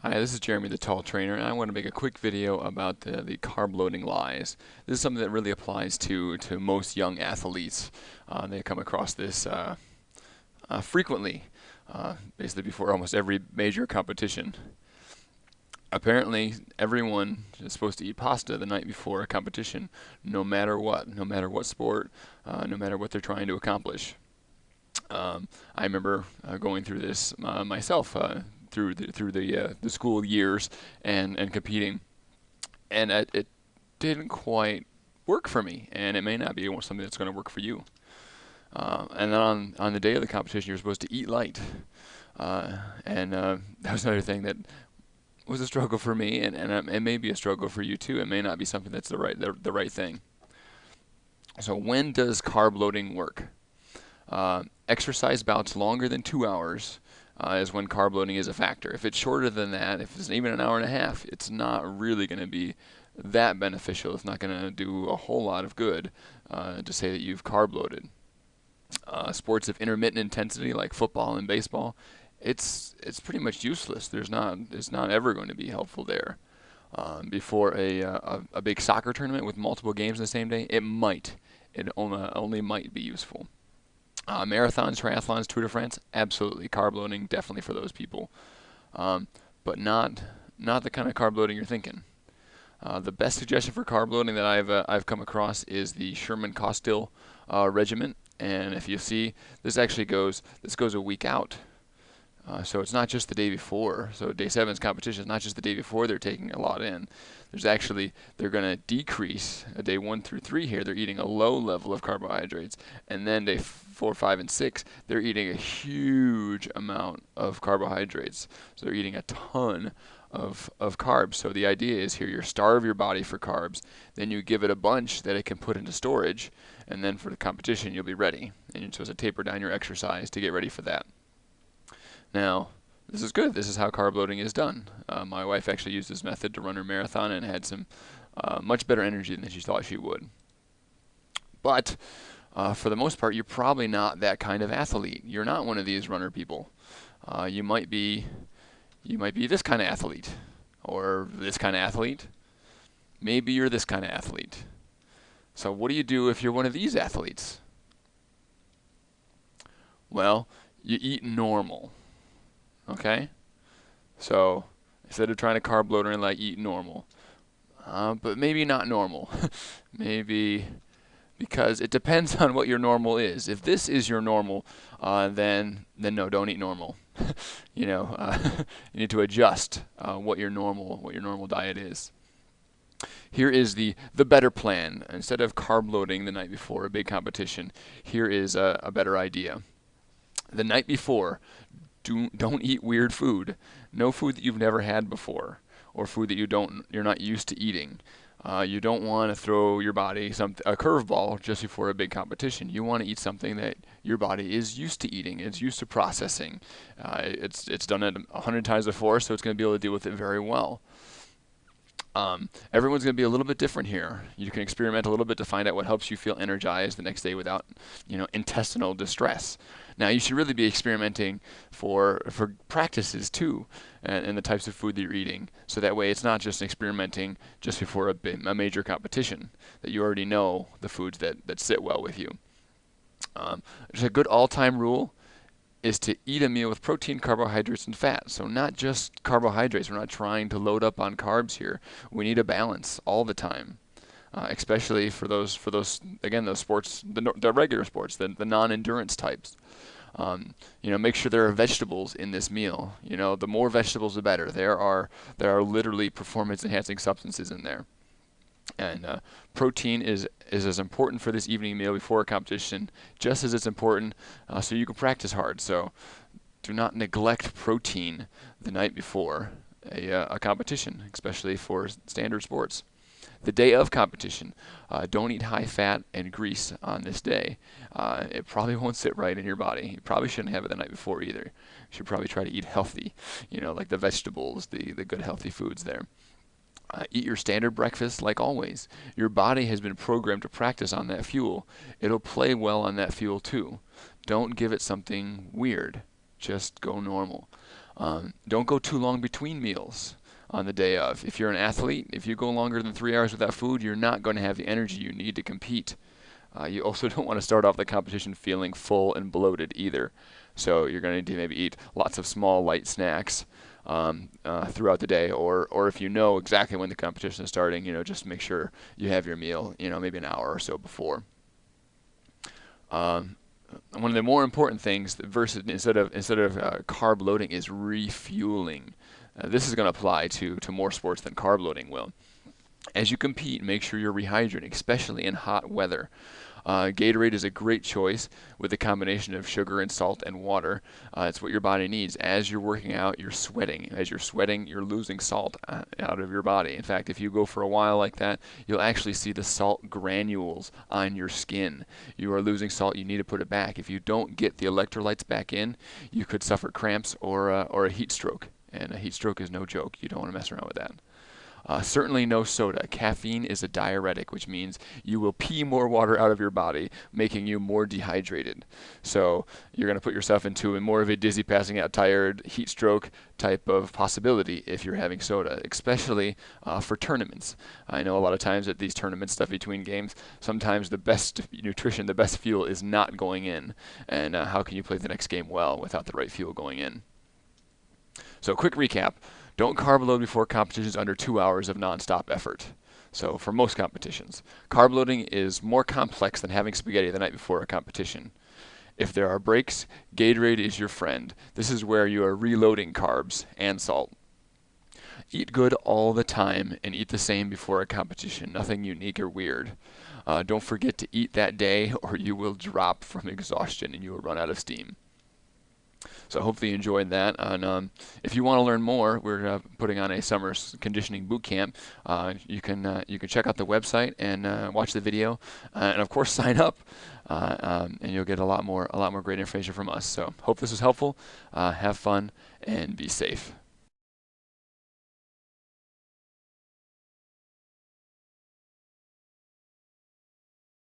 Hi, this is Jeremy the Tall Trainer, and I want to make a quick video about the carb loading lies. This is something that really applies to most young athletes. They come across this frequently, basically before almost every major competition. Apparently, everyone is supposed to eat pasta the night before a competition, no matter what sport, no matter what they're trying to accomplish. I remember going through this myself through the school years and competing, and it didn't quite work for me, and it may not be something that's going to work for you. And then on the day of the competition, you're supposed to eat light, and that was another thing that was a struggle for me, and it may be a struggle for you too. It may not be something that's the right thing. So when does carb loading work? Exercise bouts longer than 2 hours is when carb loading is a factor. If it's shorter than that, if it's even an hour and a half, it's not really going to be that beneficial. It's not going to do a whole lot of good to say that you've carb loaded. Sports of intermittent intensity like football and baseball, it's pretty much useless. It's not ever going to be helpful there. Before a big soccer tournament with multiple games in the same day, it only might be useful. Marathons, triathlons, Tour de France, absolutely. Carb loading, definitely for those people. But not the kind of carb loading you're thinking. The best suggestion for carb loading that I've come across is the Sherman-Costil regimen. And if you see, this goes a week out. So it's not just the day before. So day 7's competition is not just the day before they're taking a lot in. They're going to decrease day 1 through 3 here. They're eating a low level of carbohydrates. And then day 4, 5, and 6, they're eating a huge amount of carbohydrates. So they're eating a ton of carbs. So the idea is here you starve your body for carbs, then you give it a bunch that it can put into storage, and then for the competition you'll be ready. And you're supposed to taper down your exercise to get ready for that. Now, this is good. This is how carb loading is done. My wife actually used this method to run her marathon and had some much better energy than she thought she would. But for the most part, you're probably not that kind of athlete. You're not one of these runner people. You might be this kind of athlete, or this kind of athlete. Maybe you're this kind of athlete. So what do you do if you're one of these athletes? Well, you eat normal. Okay? So instead of trying to carb load or like eat normal. But maybe not normal. Maybe because it depends on what your normal is. If this is your normal, then no, don't eat normal. You need to adjust what your normal diet is. Here is the better plan. Instead of carb loading the night before a big competition, here is a better idea. The night before, don't eat weird food. No food that you've never had before, or food that you're not used to eating. You don't want to throw your body a curveball just before a big competition. You want to eat something that your body is used to eating. It's used to processing. It's done it 100 times before, so it's going to be able to deal with it very well. Everyone's going to be a little bit different here. You can experiment a little bit to find out what helps you feel energized the next day without, intestinal distress. Now, you should really be experimenting for practices too, and the types of food that you're eating. So that way, it's not just experimenting just before a major competition. That you already know the foods that sit well with you. There's a good all-time rule is to eat a meal with protein, carbohydrates, and fat. So not just carbohydrates. We're not trying to load up on carbs here. We need a balance all the time, especially for those again, those sports, the regular sports, the non-endurance types. Make sure there are vegetables in this meal. The more vegetables, the better. There are literally performance-enhancing substances in there. And protein is as important for this evening meal before a competition, just as it's important so you can practice hard. So do not neglect protein the night before a competition, especially for standard sports. The day of competition, don't eat high fat and grease on this day. It probably won't sit right in your body. You probably shouldn't have it the night before either. You should probably try to eat healthy, like the vegetables, the good healthy foods there. Eat your standard breakfast like always. Your body has been programmed to practice on that fuel. It'll play well on that fuel too. Don't give it something weird. Just go normal. Don't go too long between meals on the day of. If you're an athlete, if you go longer than 3 hours without food, you're not going to have the energy you need to compete. You also don't want to start off the competition feeling full and bloated either. So you're going to need to maybe eat lots of small, light snacks throughout the day, or if you know exactly when the competition is starting, just make sure you have your meal, maybe an hour or so before. One of the more important things versus instead of carb loading is refueling. This is going to apply to more sports than carb loading will. As you compete, make sure you're rehydrating, especially in hot weather. Gatorade is a great choice with a combination of sugar and salt and water. It's what your body needs. As you're working out, you're sweating. As you're sweating, you're losing salt out of your body. In fact, if you go for a while like that, you'll actually see the salt granules on your skin. You are losing salt. You need to put it back. If you don't get the electrolytes back in, you could suffer cramps or a heat stroke. And a heat stroke is no joke. You don't want to mess around with that. Certainly no soda. Caffeine is a diuretic, which means you will pee more water out of your body, making you more dehydrated. So you're going to put yourself into more of a dizzy, passing out, tired, heat stroke type of possibility if you're having soda, especially for tournaments. I know a lot of times at these tournaments, stuff between games, sometimes the best nutrition, the best fuel is not going in. And how can you play the next game well without the right fuel going in? So quick recap. Don't carb load before competitions under 2 hours of nonstop effort. So for most competitions, carb loading is more complex than having spaghetti the night before a competition. If there are breaks, Gatorade is your friend. This is where you are reloading carbs and salt. Eat good all the time and eat the same before a competition. Nothing unique or weird. Don't forget to eat that day or you will drop from exhaustion and you will run out of steam. So hopefully you enjoyed that. And if you want to learn more, we're putting on a summer conditioning boot camp. You can check out the website and watch the video, and of course sign up, and you'll get a lot more great information from us. So hope this was helpful. Have fun and be safe.